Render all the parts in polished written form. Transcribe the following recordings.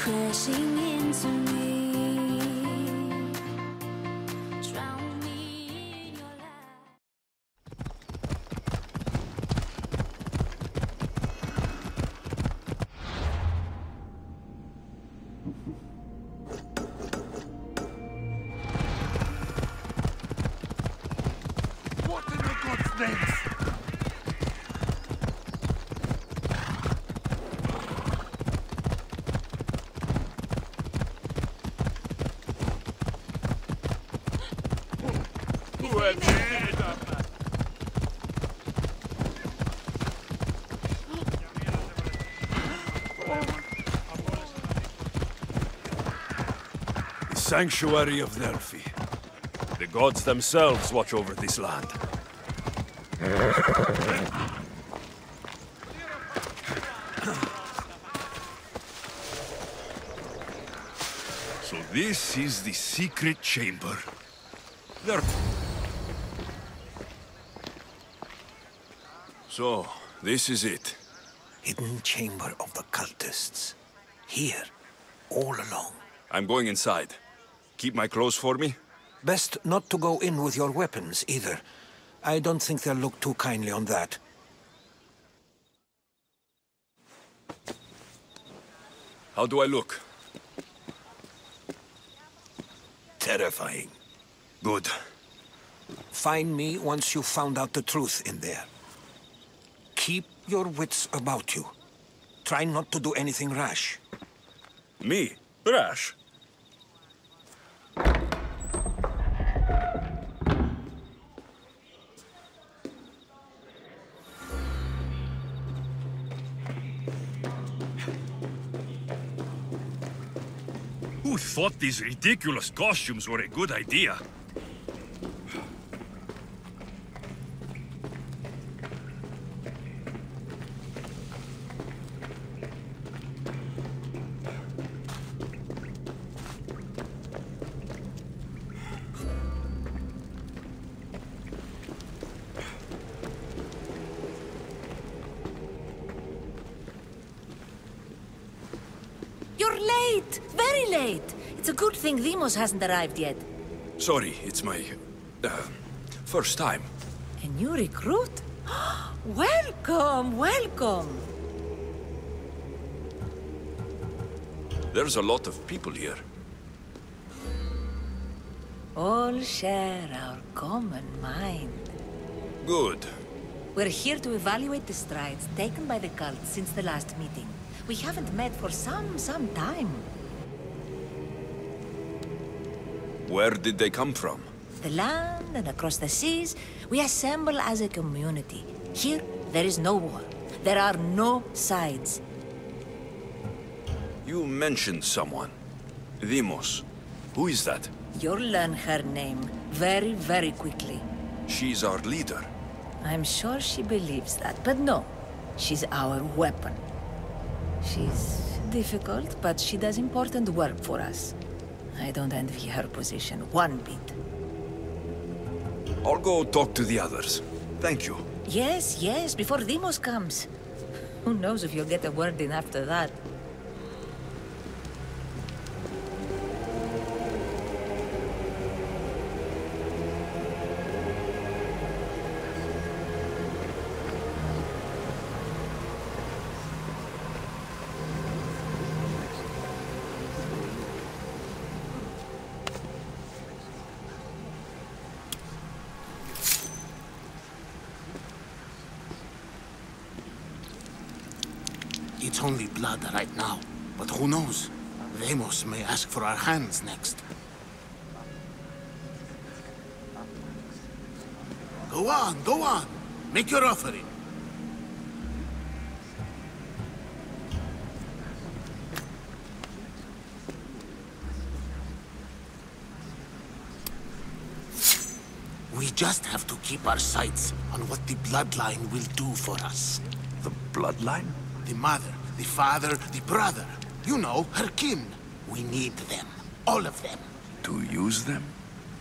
crashing into me. Drown me in your light. What in the God's name? The Sanctuary of Delphi. The gods themselves watch over this land. So this is the secret chamber. There. So, this is it. Hidden chamber of the cultists. Here, all along. I'm going inside. Keep my clothes for me? Best not to go in with your weapons, either. I don't think they'll look too kindly on that. How do I look? Terrifying. Good. Find me once you've found out the truth in there. Keep your wits about you. Try not to do anything rash. Me? Rash? Who thought these ridiculous costumes were a good idea? You're late! Very late! It's a good thing Demos hasn't arrived yet. Sorry, it's my... first time. A new recruit? Welcome, welcome! There's a lot of people here. All share our common mind. Good. We're here to evaluate the strides taken by the cult since the last meeting. We haven't met for some time. Where did they come from? The land and across the seas, we assemble as a community. Here, there is no war. There are no sides. You mentioned someone. Demos. Who is that? You'll learn her name very, very quickly. She's our leader. I'm sure she believes that, but no. She's our weapon. She's difficult, but she does important work for us. I don't envy her position one bit. I'll go talk to the others. Thank you. Yes, yes, before Demos comes. Who knows if you'll get a word in after that. It's only blood right now, but who knows? Demos may ask for our hands next. Go on, go on. Make your offering. We just have to keep our sights on what the bloodline will do for us. The bloodline? The mother, the father, the brother. You know, her kin. We need them. All of them. To use them?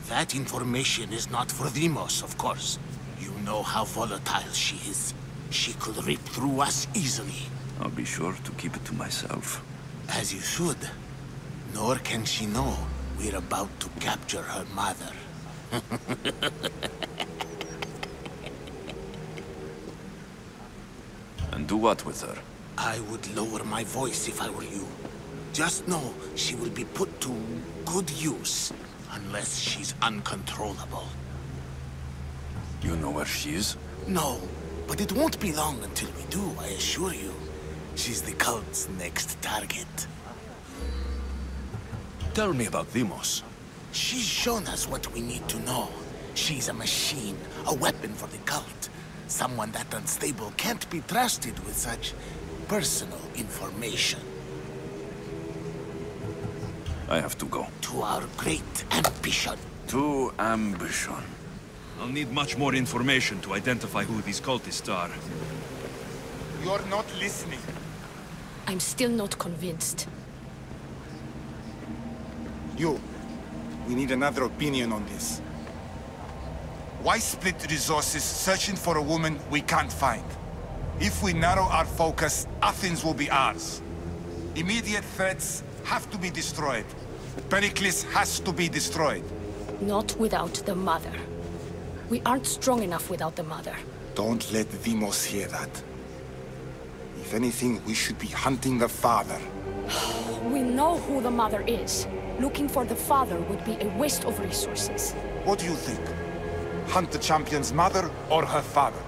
That information is not for Demos, of course. You know how volatile she is. She could rip through us easily. I'll be sure to keep it to myself. As you should. Nor can she know we're about to capture her mother. And do what with her? I would lower my voice if I were you. Just know she will be put to good use, unless she's uncontrollable. You know where she is? No, but it won't be long until we do, I assure you. She's the cult's next target. Tell me about Deimos. She's shown us what we need to know. She's a machine, a weapon for the cult. Someone that unstable can't be trusted with such personal information. I have to go. To our great ambition. To ambition. I'll need much more information to identify who these cultists are. You're not listening. I'm still not convinced. We need another opinion on this. Why split resources searching for a woman we can't find? If we narrow our focus, Athens will be ours. Immediate threats have to be destroyed. Pericles has to be destroyed. Not without the Mother. We aren't strong enough without the Mother. Don't let Deimos hear that. If anything, we should be hunting the father. We know who the Mother is. Looking for the Father would be a waste of resources. What do you think? Hunt the champion's mother or her father?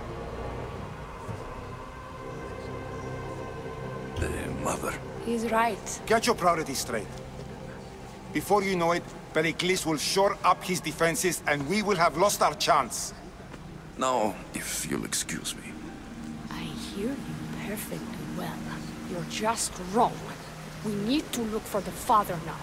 The mother. He's right. Get your priorities straight. Before you know it, Pericles will shore up his defenses and we will have lost our chance. Now, if you'll excuse me. I hear you perfectly well. You're just wrong. We need to look for the Father now.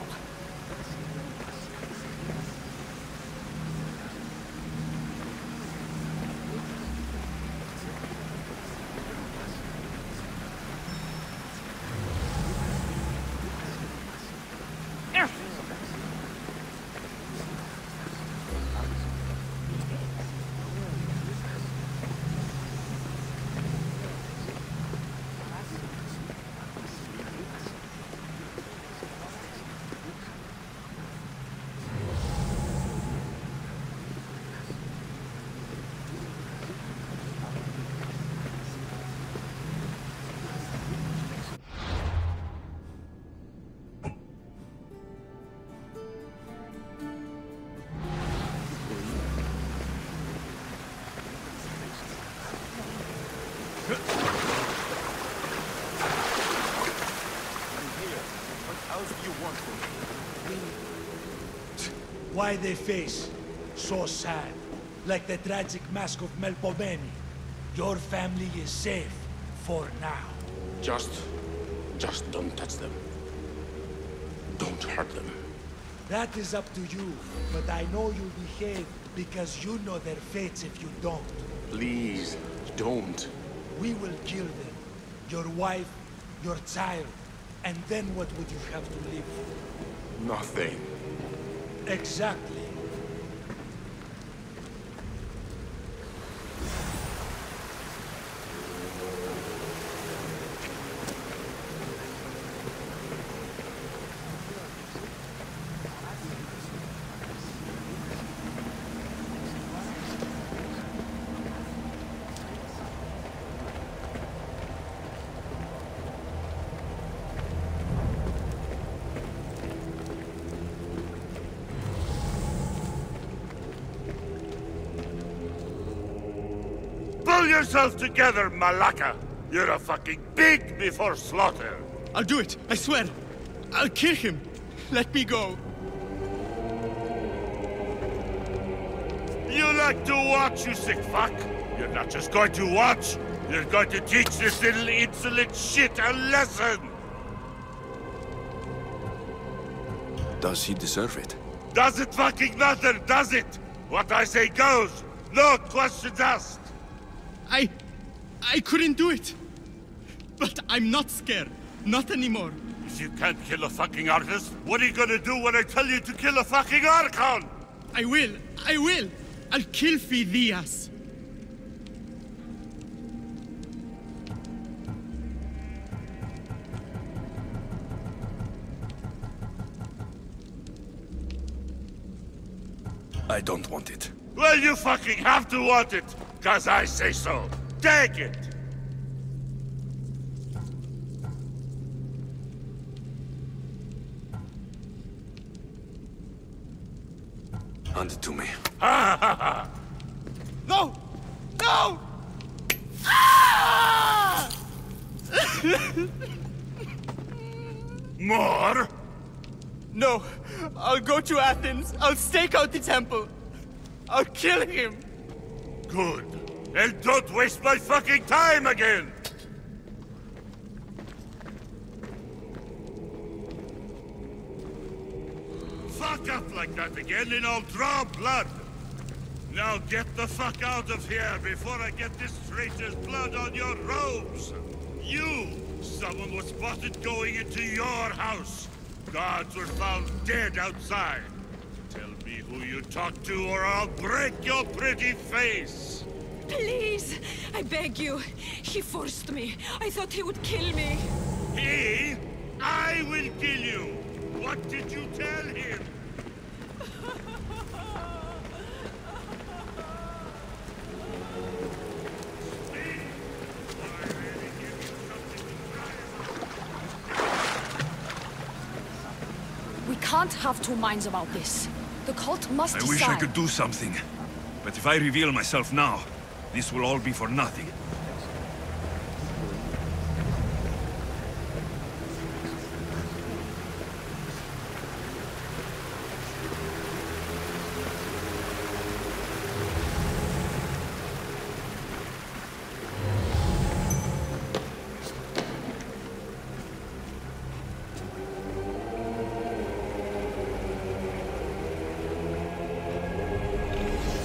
Why they face so sad, like the tragic mask of Melpomene. Your family is safe for now. Just don't touch them. Don't hurt them. That is up to you, but I know you'll behave because you know their fates if you don't. Please, don't. We will kill them. Your wife, your child, and then what would you have to live for? Nothing. Exactly. Pull yourself together, Malaka! You're a fucking pig before slaughter! I'll do it, I swear! I'll kill him! Let me go! You like to watch, you sick fuck? You're not just going to watch, you're going to teach this little insolent shit a lesson! Does he deserve it? Does it fucking matter, does it? What I say goes! No questions asked! I couldn't do it! But I'm not scared. Not anymore. If you can't kill a fucking artist, what are you gonna do when I tell you to kill a fucking Archon? I will! I will! I'll kill Phidias! I don't want it. Well, you fucking have to want it, 'cause I say so. Take it! Hand it to me. Ha ha ha! No! No! Ah! More? No, I'll go to Athens. I'll stake out the temple. I'll kill him. Good. And don't waste my fucking time again! Fuck up like that again and I'll draw blood! Now get the fuck out of here before I get this traitor's blood on your robes! You! Someone was spotted going into your house! Guards were found dead outside! Tell me who you talked to or I'll break your pretty face! Please! I beg you! He forced me. I thought he would kill me. He? I will kill you! What did you tell him? We can't have two minds about this. The cult must decide. I wish I could do something. But if I reveal myself now, this will all be for nothing.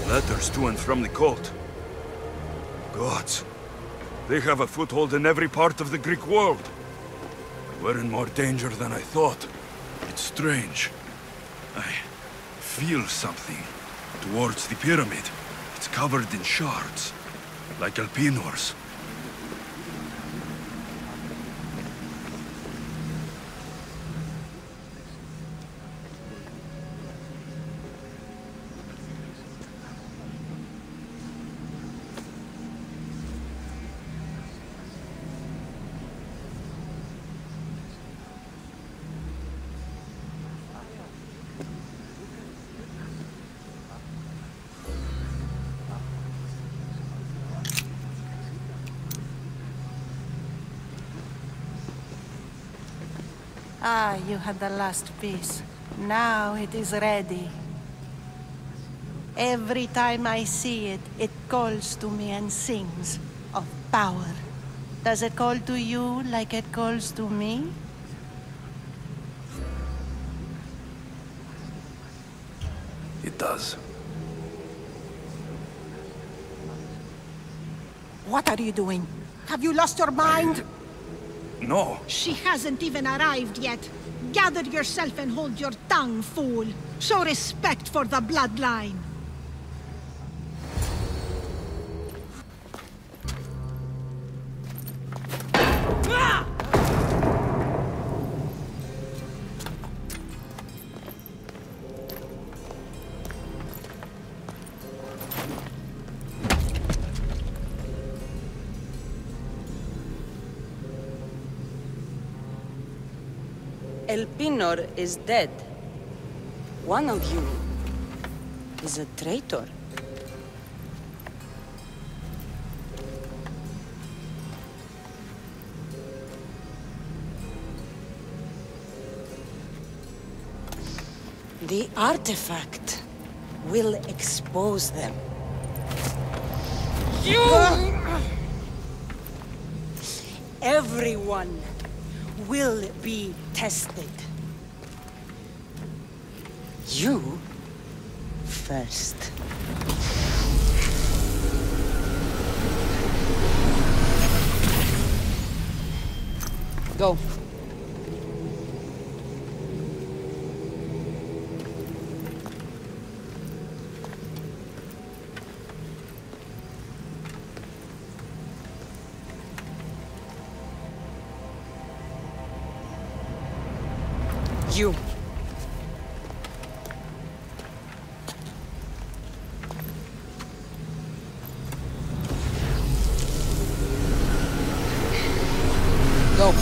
Letters to and from the cult. Gods. They have a foothold in every part of the Greek world. We're in more danger than I thought. It's strange. I feel something towards the pyramid. It's covered in shards, like Elpinor's. Ah, you had the last piece. Now it is ready. Every time I see it, it calls to me and sings of power. Does it call to you like it calls to me? It does. What are you doing? Have you lost your mind? No. She hasn't even arrived yet. Gather yourself and hold your tongue, fool. Show respect for the bloodline. Elpinor is dead. One of you is a traitor. The artifact will expose them. You! Everyone will be tested. You first. Go. You. Go.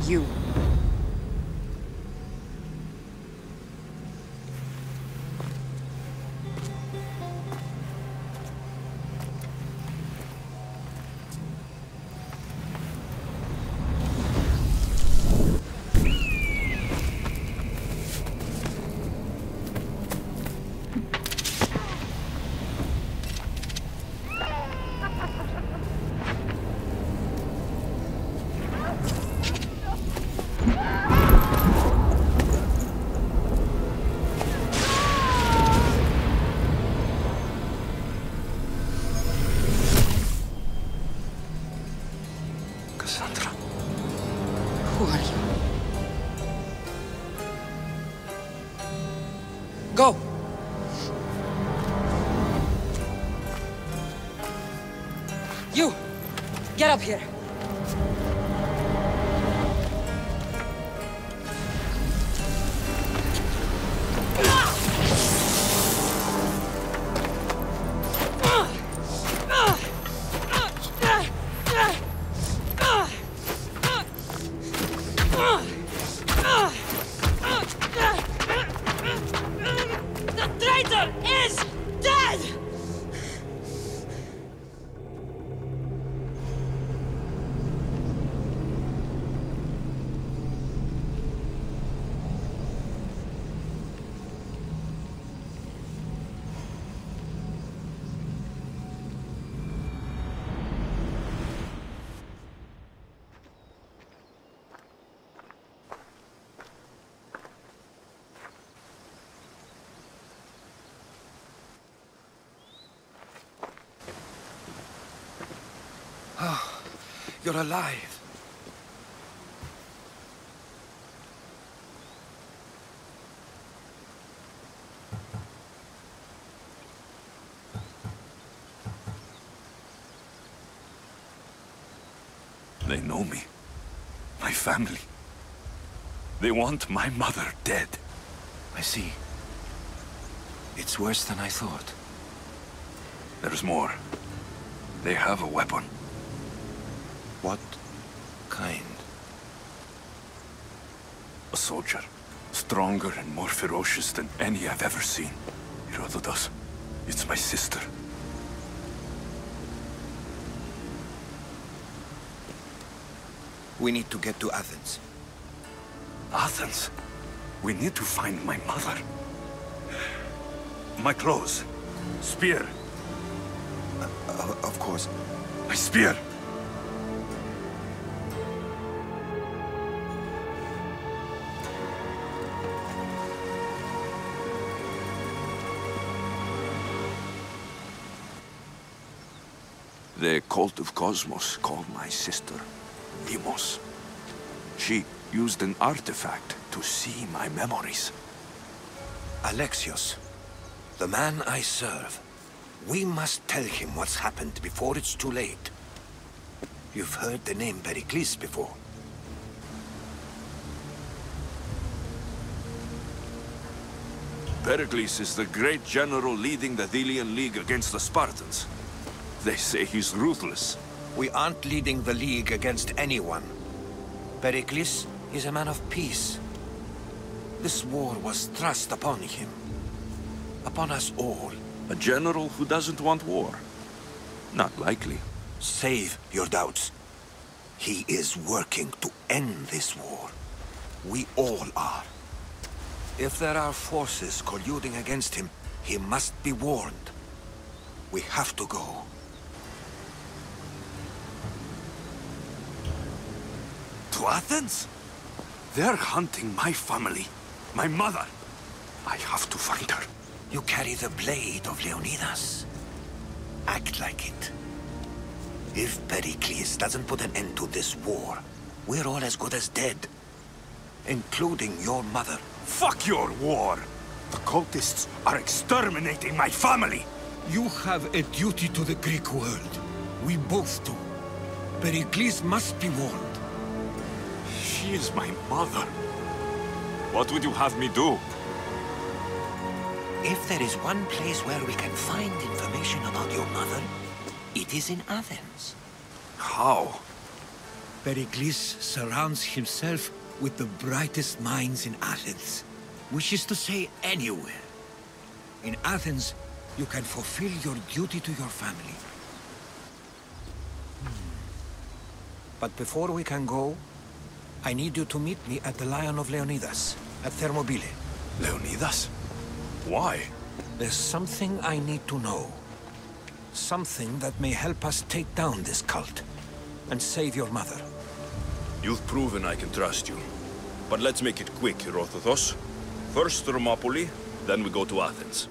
You. Cassandra. Who are you? Go! You! Get up here! The traitor is dead! Oh, you're alive. They know me. My family. They want my mother dead. I see. It's worse than I thought. There's more. They have a weapon. What kind? A soldier. Stronger and more ferocious than any I've ever seen. Herodotus. It's my sister. We need to get to Athens. Athens? We need to find my mother. My clothes. Spear. Of course. My spear! The cult of Cosmos called my sister Deimos. She used an artifact to see my memories. Alexios, the man I serve. We must tell him what's happened before it's too late. You've heard the name Pericles before. Pericles is the great general leading the Delian League against the Spartans. They say he's ruthless. We aren't leading the League against anyone. Pericles is a man of peace. This war was thrust upon him. Upon us all. A general who doesn't want war? Not likely. Save your doubts. He is working to end this war. We all are. If there are forces colluding against him, he must be warned. We have to go. To Athens? They're hunting my family. My mother. I have to find her. You carry the blade of Leonidas. Act like it. If Pericles doesn't put an end to this war, we're all as good as dead. including your mother. Fuck your war! The cultists are exterminating my family! You have a duty to the Greek world. We both do. Pericles must be warned. She is my mother. What would you have me do? If there is one place where we can find information about your mother, it is in Athens. How? Pericles surrounds himself with the brightest minds in Athens. Which is to say, anywhere. In Athens, you can fulfill your duty to your family. But before we can go, I need you to meet me at the Lion of Leonidas, at Thermopylae. Leonidas? Why? There's something I need to know. Something that may help us take down this cult and save your mother. You've proven I can trust you. But let's make it quick, Herodotos. First Thermopylae, then we go to Athens.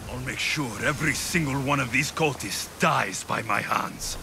I'll make sure every single one of these cultists dies by my hands.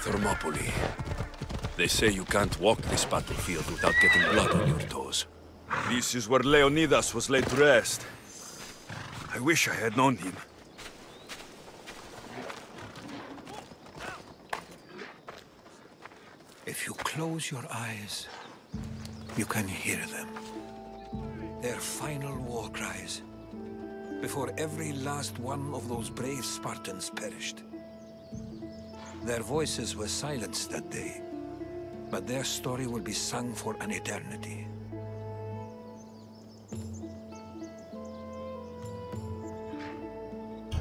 Thermopylae. They say you can't walk this battlefield without getting blood on your toes. This is where Leonidas was laid to rest. I wish I had known him. If you close your eyes, you can hear them. Their final war cries, before every last one of those brave Spartans perished. Their voices were silenced that day, but their story will be sung for an eternity.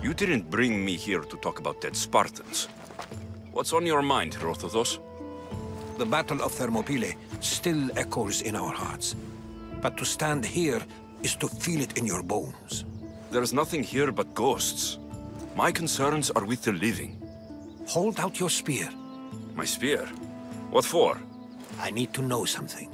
You didn't bring me here to talk about dead Spartans. What's on your mind, Herodotos? The Battle of Thermopylae still echoes in our hearts. But to stand here is to feel it in your bones. There's nothing here but ghosts. My concerns are with the living. Hold out your spear. My spear? What for? I need to know something.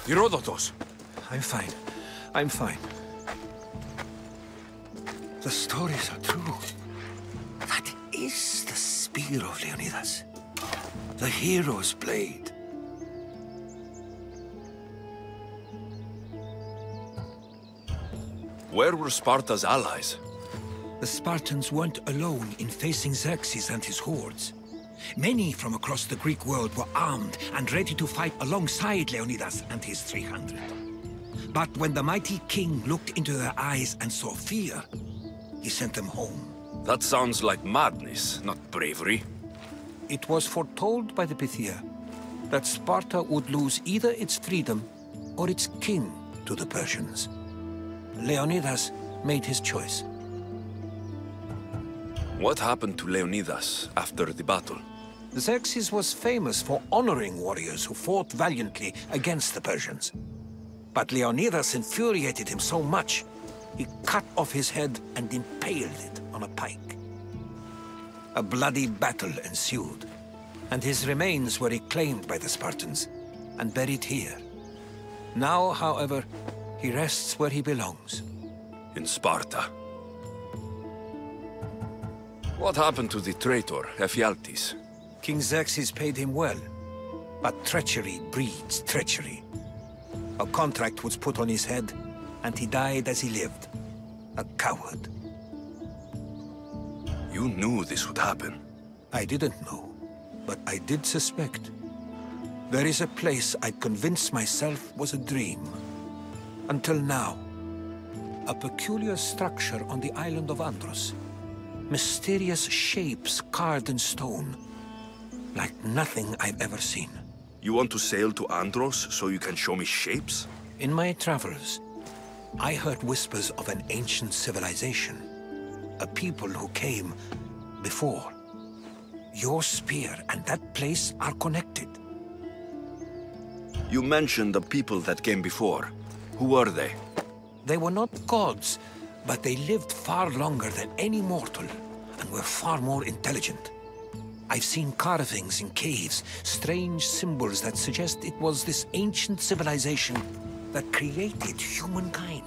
Herodotus! I'm fine. I'm fine. The stories are true. That is the spear of Leonidas. The hero's blade. Where were Sparta's allies? The Spartans weren't alone in facing Xerxes and his hordes. Many from across the Greek world were armed and ready to fight alongside Leonidas and his 300. But when the mighty king looked into their eyes and saw fear, he sent them home. That sounds like madness, not bravery. It was foretold by the Pythia that Sparta would lose either its freedom or its king to the Persians. Leonidas made his choice. What happened to Leonidas after the battle? Xerxes was famous for honoring warriors who fought valiantly against the Persians. But Leonidas infuriated him so much, he cut off his head and impaled it on a pike. A bloody battle ensued, and his remains were reclaimed by the Spartans and buried here. Now, however, he rests where he belongs. In Sparta. What happened to the traitor, Ephialtes? King Xerxes paid him well, but treachery breeds treachery. A contract was put on his head, and he died as he lived. A coward. You knew this would happen. I didn't know, but I did suspect. There is a place I convinced myself was a dream. Until now. A peculiar structure on the island of Andros. Mysterious shapes carved in stone. Like nothing I've ever seen. You want to sail to Andros so you can show me shapes? In my travels, I heard whispers of an ancient civilization. A people who came before. Your spear and that place are connected. You mentioned the people that came before. Who were they? They were not gods, but they lived far longer than any mortal, and were far more intelligent. I've seen carvings in caves, strange symbols that suggest it was this ancient civilization that created humankind,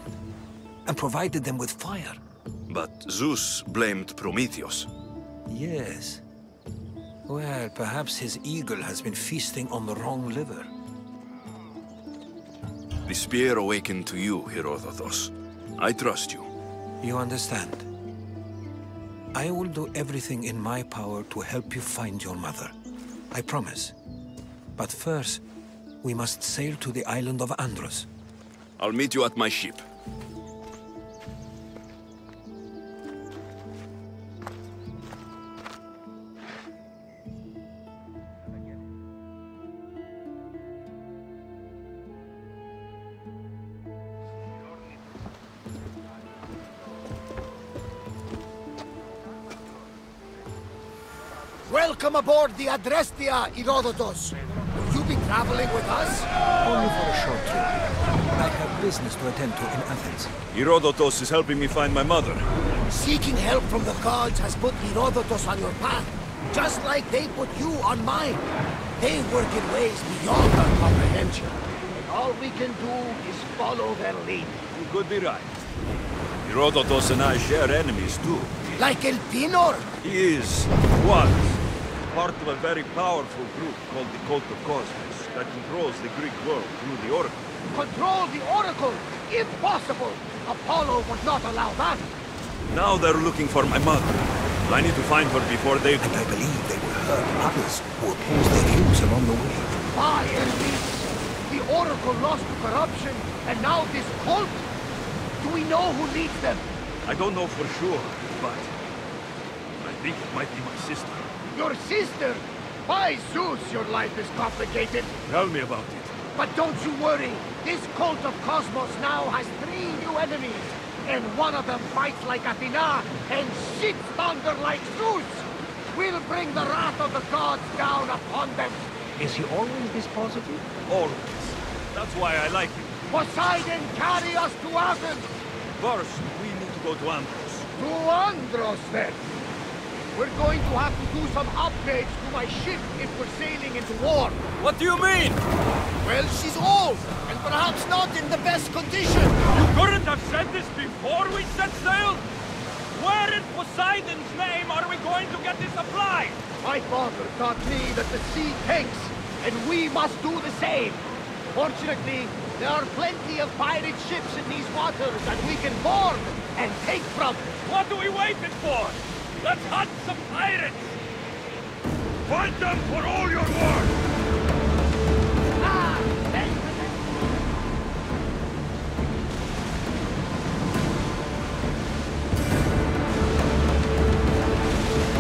and provided them with fire. But Zeus blamed Prometheus. Yes. Well, perhaps his eagle has been feasting on the wrong liver. The spear awakened to you, Herodotus. I trust you. You understand. I will do everything in my power to help you find your mother. I promise. But first, we must sail to the island of Andros. I'll meet you at my ship. Welcome aboard the Adrestia, Herodotus. Will you be traveling with us? Only for a short trip. I have business to attend to in Athens. Herodotus is helping me find my mother. Seeking help from the gods has put Herodotus on your path, just like they put you on mine. They work in ways beyond our comprehension. And all All we can do is follow their lead. You could be right. Herodotus and I share enemies too. Like El Pinor? He was, part of a very powerful group called the Cult of Cosmos that controls the Greek world through the Oracle. Control the Oracle? Impossible! Apollo would not allow that. Now they're looking for my mother. I need to find her before they... And I believe they will hurt others who oppose their views along the way. By Hermes! The Oracle lost to corruption, and now this cult? Do we know who leads them? I don't know for sure, but... I think it might be my sister. Your sister? By Zeus, your life is complicated. Tell me about it. But don't you worry. This Cult of Cosmos now has 3 new enemies. And one of them fights like Athena and shits thunder like Zeus. We'll bring the wrath of the gods down upon them. Is he always this positive? Always. That's why I like him. Poseidon, carry us to Athens! First, we need to go to Andros. To Andros, then? We're going to have to do some upgrades to my ship if we're sailing into war. What do you mean? Well, she's old, and perhaps not in the best condition. You couldn't have said this before we set sail? Where in Poseidon's name are we going to get this supplied? My father taught me that the sea tanks, and we must do the same. Fortunately, there are plenty of pirate ships in these waters that we can board and take from. What are we waiting for? Let's hunt some pirates! Fight them for all your worth! Ah!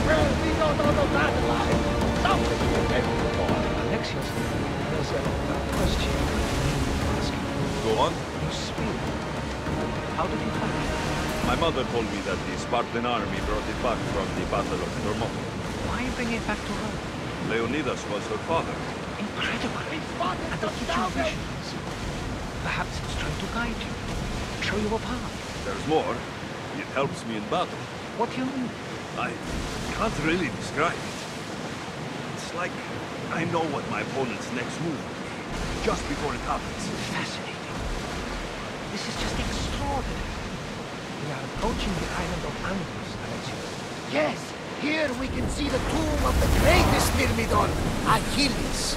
Well, we don't know that alive. Something to remember for. Alexios, there's a question I need to ask you. Go on. You speak. How did you find it? My mother told me that the Spartan army brought it back from the Battle of Thermopylae. Why bring it back to her? Leonidas was her father. Incredible. And the future visions. Perhaps it's trying to guide you. Show you a path. There's more. It helps me in battle. What do you mean? I can't really describe it. It's like I know what my opponent's next move will be, just before it happens. Fascinating. This is just extraordinary. We are approaching the island of Andros, Alexios. Yes, here we can see the tomb of the greatest Myrmidon, Achilles.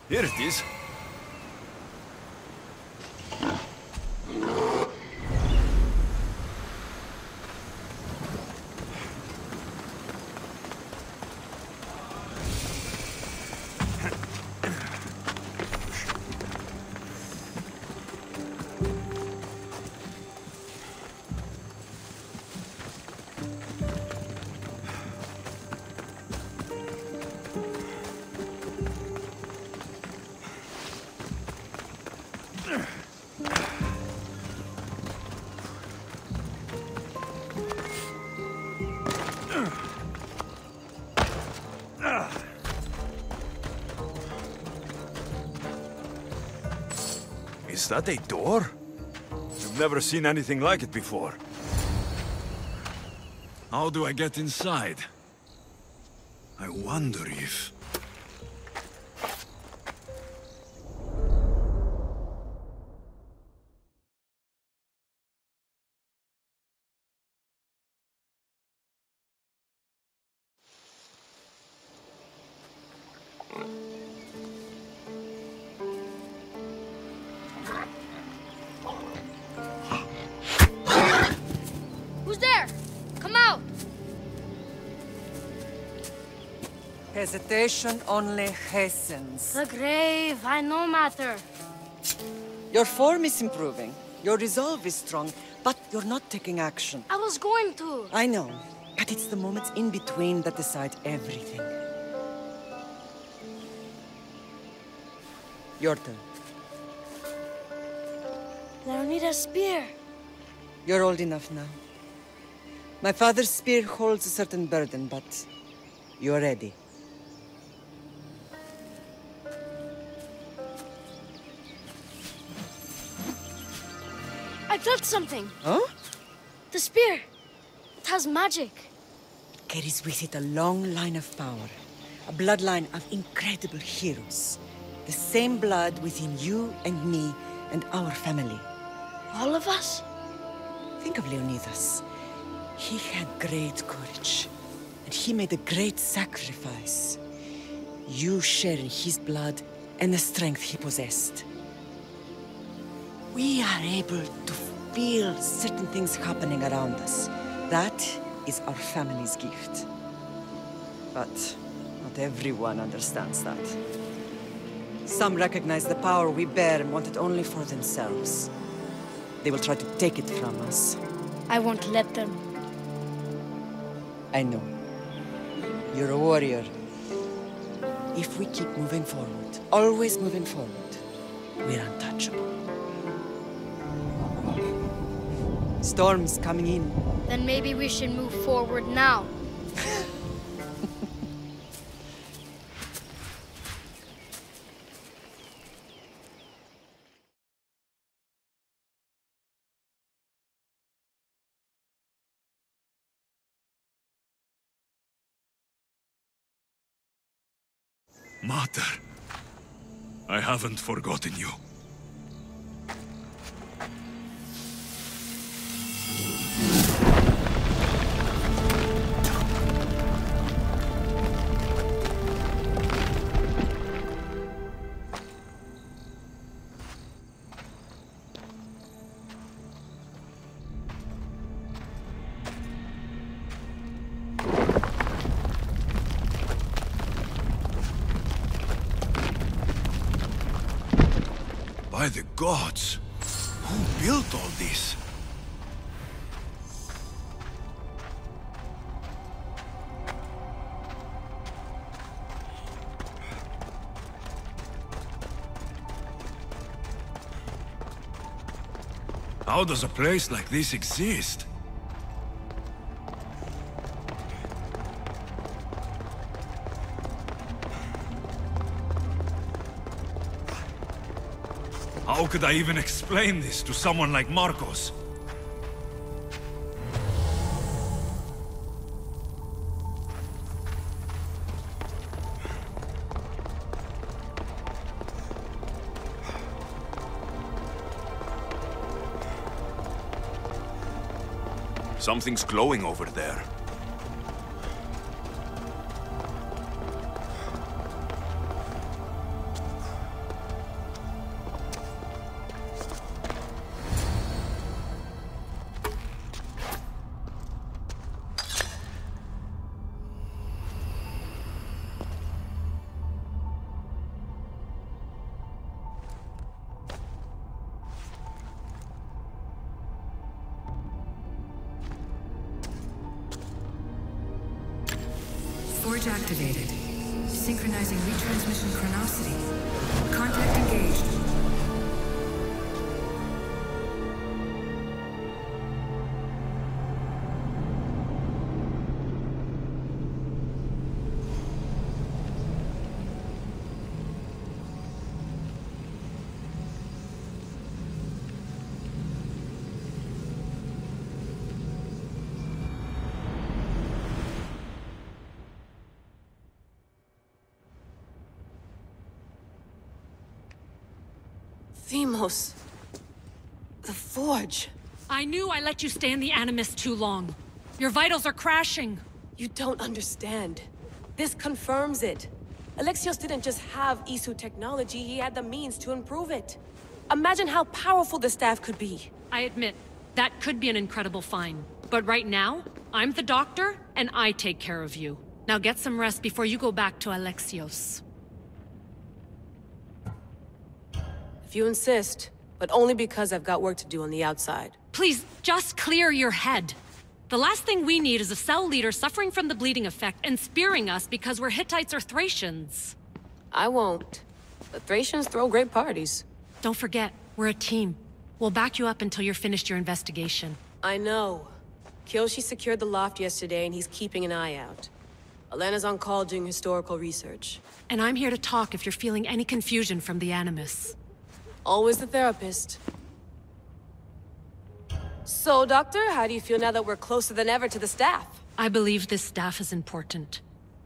Here it is. Is that a door? I've never seen anything like it before. How do I get inside? I wonder if... Who's there? Come out! Hesitation only hastens. The grave, I no matter. Your form is improving. Your resolve is strong, but you're not taking action. I was going to. I know, but it's the moments in between that decide everything. Your turn. Leonidas' spear. You're old enough now. My father's spear holds a certain burden, but You're ready. I felt something. Huh? The spear. It has magic. Carries with it a long line of power. A bloodline of incredible heroes. The same blood within you and me and our family. All of us? Think of Leonidas. He had great courage. And he made a great sacrifice. You share in his blood and the strength he possessed. We are able to feel certain things happening around us. That is our family's gift. But not everyone understands that. Some recognize the power we bear and want it only for themselves. They will try to take it from us. I won't let them. I know. You're a warrior. If we keep moving forward, always moving forward, we're untouchable. Storm's coming in. Then maybe we should move forward now. Mater, I haven't forgotten you. By the gods! Who built all this? How does a place like this exist? How could I even explain this to someone like Markos? Something's glowing over there. Forge activated. Synchronizing retransmission chronicity. Contact engaged. Deimos. The Forge. I knew I let you stay in the Animus too long. Your vitals are crashing. You don't understand. This confirms it. Alexios didn't just have Isu technology, he had the means to improve it. Imagine how powerful the staff could be. I admit, that could be an incredible find. But right now, I'm the doctor, and I take care of you. Now get some rest before you go back to Alexios. If you insist, but only because I've got work to do on the outside. Please, just clear your head. The last thing we need is a cell leader suffering from the bleeding effect and spearing us because we're Hittites or Thracians. I won't. The Thracians throw great parties. Don't forget, we're a team. We'll back you up until you're finished your investigation. I know. Kiyoshi secured the loft yesterday and he's keeping an eye out. Elena's on call doing historical research. And I'm here to talk if you're feeling any confusion from the Animus. Always the therapist. So, Doctor, how do you feel now that we're closer than ever to the staff? I believe this staff is important.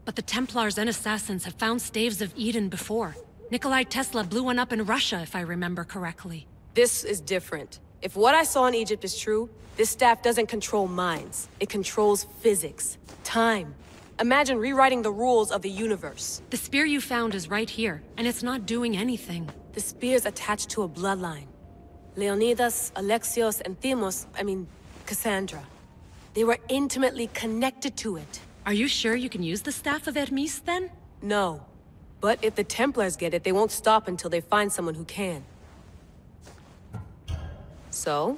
But the Templars and Assassins have found Staves of Eden before. Nikolai Tesla blew one up in Russia, if I remember correctly. This is different. If what I saw in Egypt is true, this staff doesn't control minds. It controls physics, time. Imagine rewriting the rules of the universe. The spear you found is right here, and it's not doing anything. The spear's attached to a bloodline. Leonidas, Alexios, and Cassandra. They were intimately connected to it. Are you sure you can use the Staff of Hermes, then? No. But if the Templars get it, they won't stop until they find someone who can. So,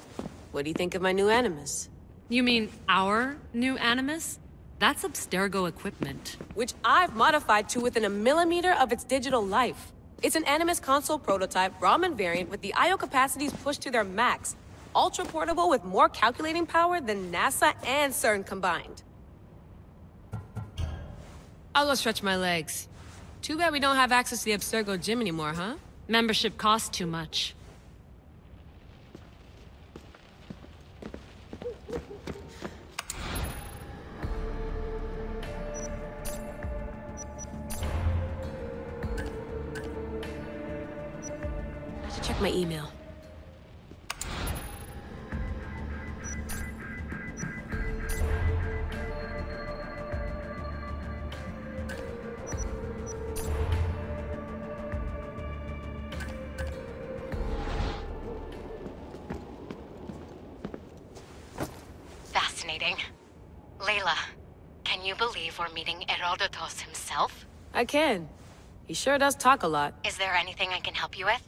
what do you think of my new Animus? You mean our new Animus? That's Abstergo equipment. Which I've modified to within a millimeter of its digital life. It's an Animus console prototype, Raman variant with the I/O capacities pushed to their max. Ultra portable with more calculating power than NASA and CERN combined. I'll go stretch my legs. Too bad we don't have access to the Abstergo gym anymore, huh? Membership costs too much. I should check my email. Fascinating. Layla, can you believe we're meeting Herodotos himself? I can. He sure does talk a lot. Is there anything I can help you with?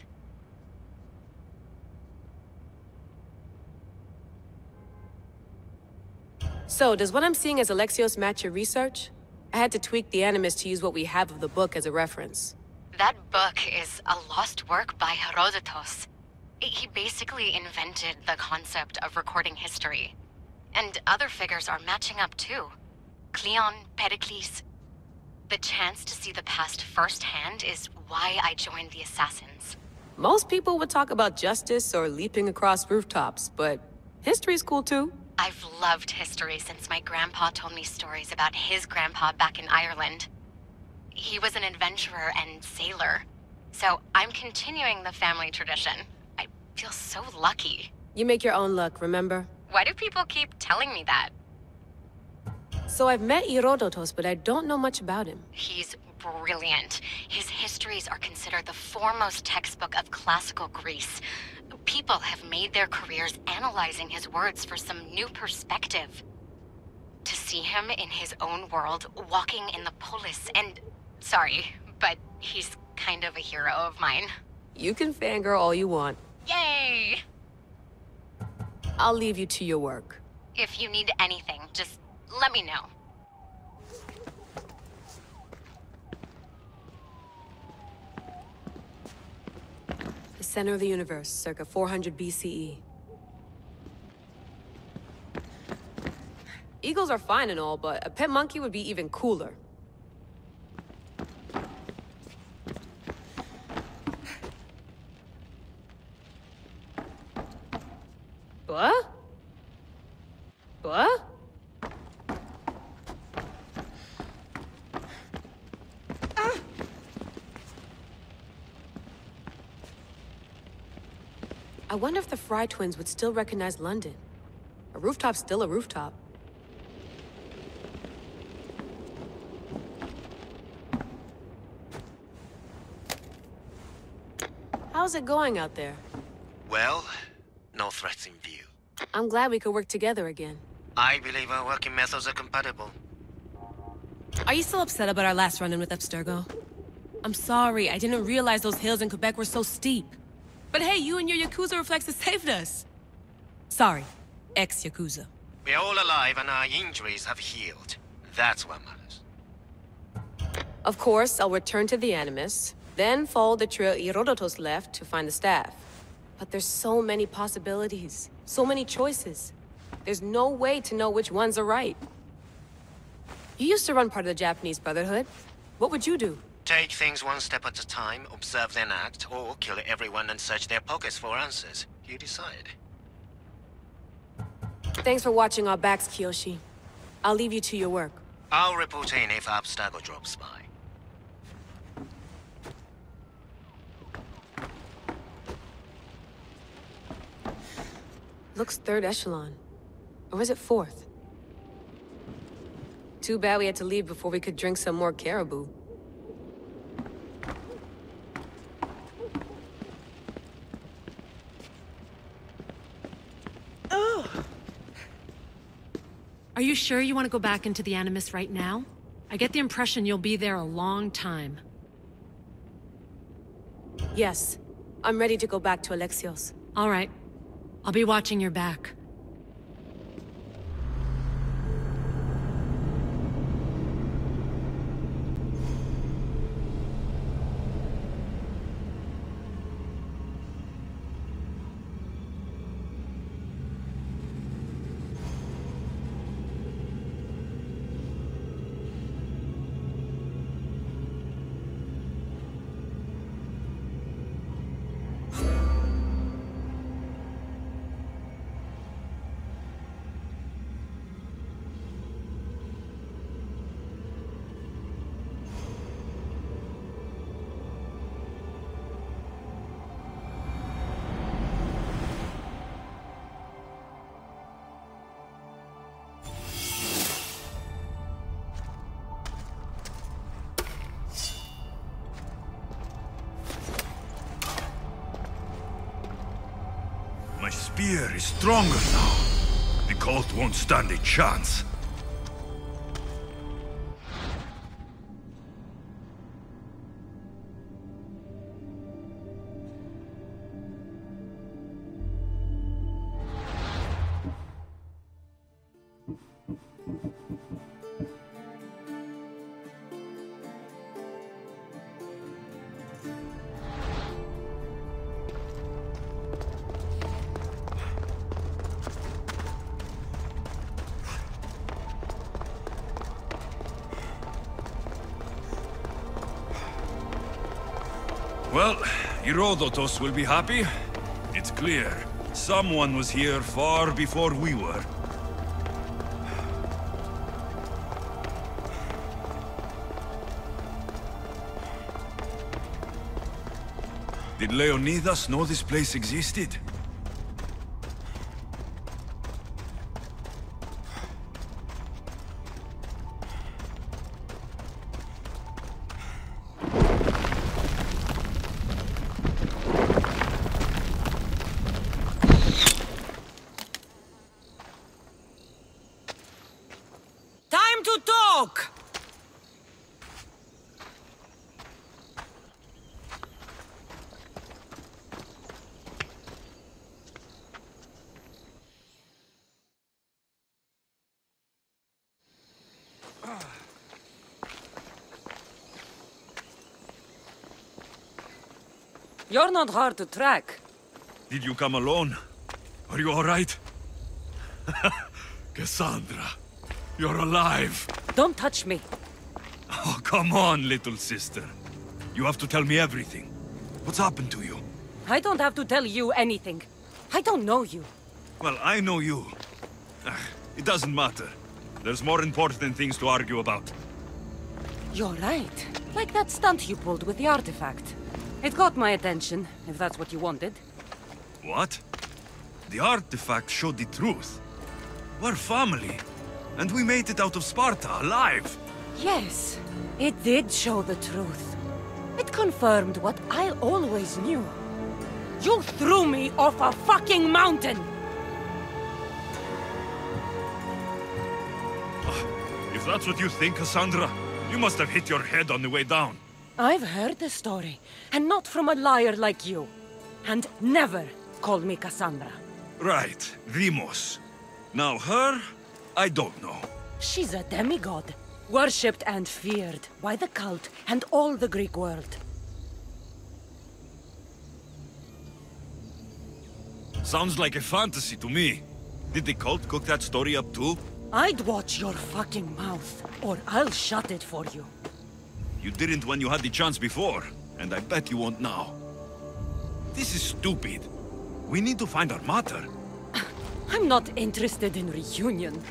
So, does what I'm seeing as Alexios match your research? I had to tweak the Animus to use what we have of the book as a reference. That book is a lost work by Herodotos. He basically invented the concept of recording history. And other figures are matching up too. Cleon, Pericles. The chance to see the past firsthand is why I joined the Assassins. Most people would talk about justice or leaping across rooftops, but history's cool too. I've loved history since my grandpa told me stories about his grandpa back in Ireland. He was an adventurer and sailor, so I'm continuing the family tradition. I feel so lucky. You make your own luck, remember? Why do people keep telling me that? So I've met Herodotos, but I don't know much about him. He's brilliant. His histories are considered the foremost textbook of classical Greece. People have made their careers analyzing his words for some new perspective. To see him in his own world, walking in the polis, and... Sorry, but he's kind of a hero of mine. You can fangirl all you want. Yay! I'll leave you to your work. If you need anything, just let me know. The center of the universe, circa 400 BCE. Eagles are fine and all, but a pet monkey would be even cooler. What? What? I wonder if the Fry twins would still recognize London. A rooftop's still a rooftop. How's it going out there? Well, no threats in view. I'm glad we could work together again. I believe our working methods are compatible. Are you still upset about our last run-in with Abstergo? I'm sorry, I didn't realize those hills in Quebec were so steep. But hey, you and your Yakuza reflexes saved us. Sorry, ex-Yakuza. We're all alive and our injuries have healed. That's what matters. Of course, I'll return to the Animus, then follow the trail Herodotos left to find the staff. But there's so many possibilities, so many choices. There's no way to know which ones are right. You used to run part of the Japanese Brotherhood. What would you do? Take things one step at a time, observe then act, or kill everyone and search their pockets for answers. You decide. Thanks for watching our backs, Kiyoshi. I'll leave you to your work. I'll report in if Abstergo drops by. Looks 3rd echelon. Or is it 4th? Too bad we had to leave before we could drink some more caribou. Are you sure you want to go back into the Animus right now? I get the impression you'll be there a long time. Yes. I'm ready to go back to Alexios. All right. I'll be watching your back. My spear is stronger now. The cult won't stand a chance. Well, Herodotus will be happy. It's clear. Someone was here far before we were. Did Leonidas know this place existed? Time to talk! You're not hard to track. Did you come alone? Are you all right? Cassandra, you're alive. Don't touch me. Oh, come on, little sister. You have to tell me everything. What's happened to you? I don't have to tell you anything. I don't know you. Well, I know you. It doesn't matter. There's more important things to argue about. You're right. Like that stunt you pulled with the artifact. It got my attention, if that's what you wanted. What? The artifact showed the truth. We're family. And we made it out of Sparta, alive. Yes, it did show the truth. It confirmed what I always knew. You threw me off a fucking mountain! If that's what you think, Cassandra, you must have hit your head on the way down. I've heard the story, and not from a liar like you. And never call me Cassandra. Right, Deimos. Now her, I don't know. She's a demigod, worshipped and feared by the cult and all the Greek world. Sounds like a fantasy to me. Did the cult cook that story up too? I'd watch your fucking mouth, or I'll shut it for you. You didn't when you had the chance before, and I bet you won't now. This is stupid. We need to find our mother. I'm not interested in reunion.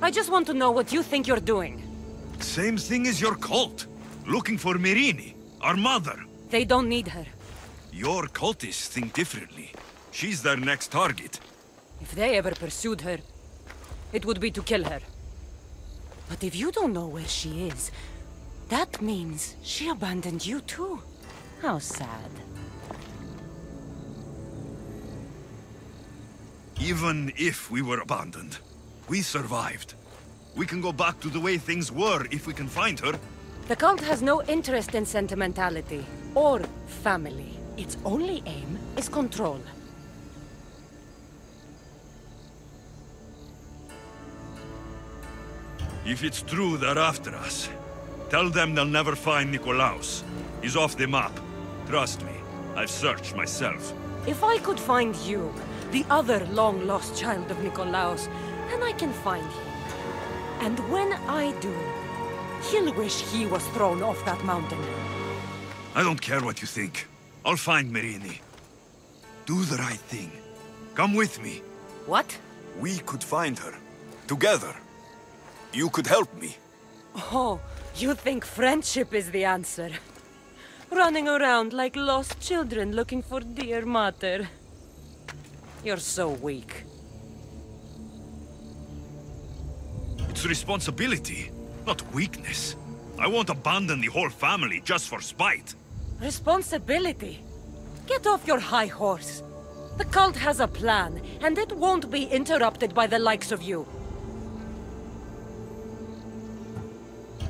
I just want to know what you think you're doing. Same thing as your cult. Looking for Myrrine, our mother. They don't need her. Your cultists think differently. She's their next target. If they ever pursued her, it would be to kill her. But if you don't know where she is, that means she abandoned you too. How sad. Even if we were abandoned, we survived. We can go back to the way things were if we can find her. The cult has no interest in sentimentality or family. Its only aim is control. If it's true they're after us, tell them they'll never find Nikolaos. He's off the map. Trust me, I've searched myself. If I could find you, the other long-lost child of Nikolaos, then I can find him. And when I do, he'll wish he was thrown off that mountain. I don't care what you think. I'll find Myrrine. Do the right thing. Come with me. What? We could find her. Together. You could help me. Oh, you think friendship is the answer? Running around like lost children looking for dear mother. You're so weak. It's responsibility, not weakness. I won't abandon the whole family just for spite. Responsibility? Get off your high horse. The cult has a plan, and it won't be interrupted by the likes of you.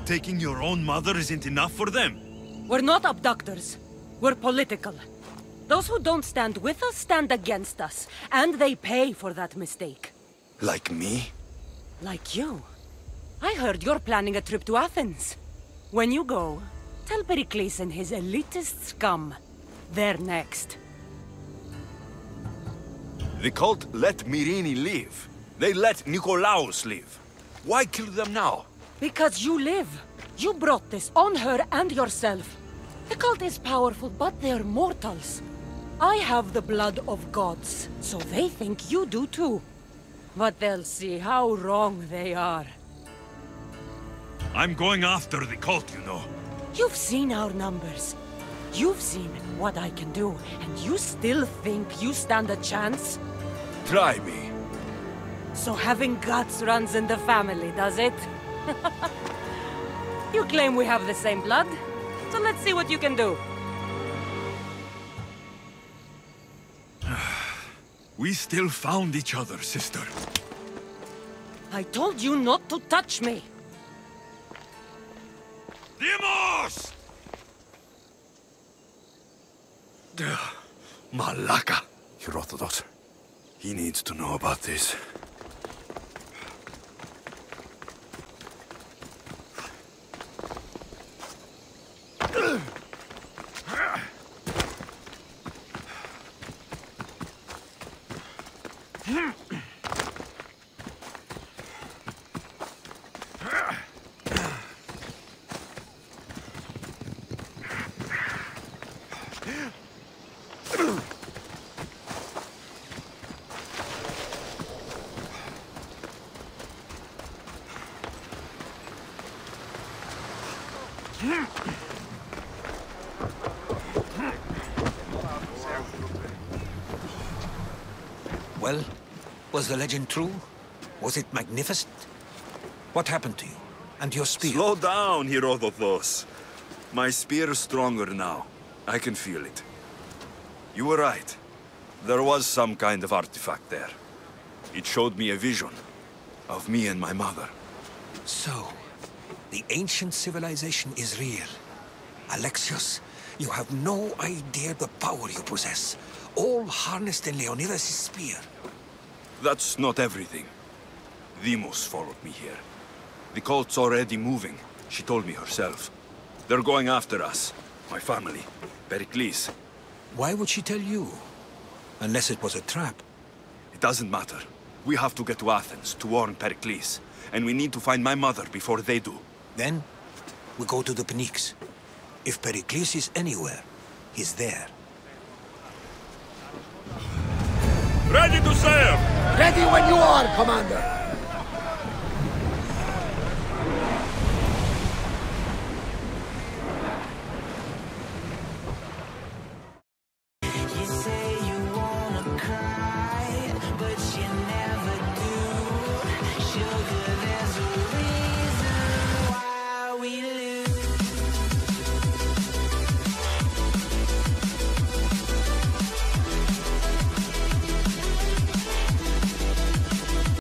Taking your own mother isn't enough for them? We're not abductors. We're political. Those who don't stand with us stand against us, and they pay for that mistake. Like me? Like you. I heard you're planning a trip to Athens. When you go, tell Pericles and his elitist scum. They're next. The cult let Myrrine live. They let Nikolaos live. Why kill them now? Because you live. You brought this on her and yourself. The cult is powerful, but they're mortals. I have the blood of gods, so they think you do too. But they'll see how wrong they are. I'm going after the cult, you know. You've seen our numbers. You've seen what I can do, and you still think you stand a chance? Try me. So having guts runs in the family, does it? You claim we have the same blood, so let's see what you can do. We still found each other, sister. I told you not to touch me! Dimos! Malaka. Herodotus. He needs to know about this. Well, was the legend true? Was it magnificent? What happened to you? And your spear? Slow down, Herodotus. My spear's stronger now. I can feel it. You were right. There was some kind of artifact there. It showed me a vision of me and my mother. So, the ancient civilization is real. Alexios, you have no idea the power you possess. All harnessed in Leonidas' spear. That's not everything. Deimos followed me here. The cult's already moving. She told me herself. They're going after us. My family. Pericles. Why would she tell you? Unless it was a trap. It doesn't matter. We have to get to Athens to warn Pericles. And we need to find my mother before they do. Then, we go to the Pnyx. If Pericles is anywhere, he's there. Ready to serve! Ready when you are, Commander!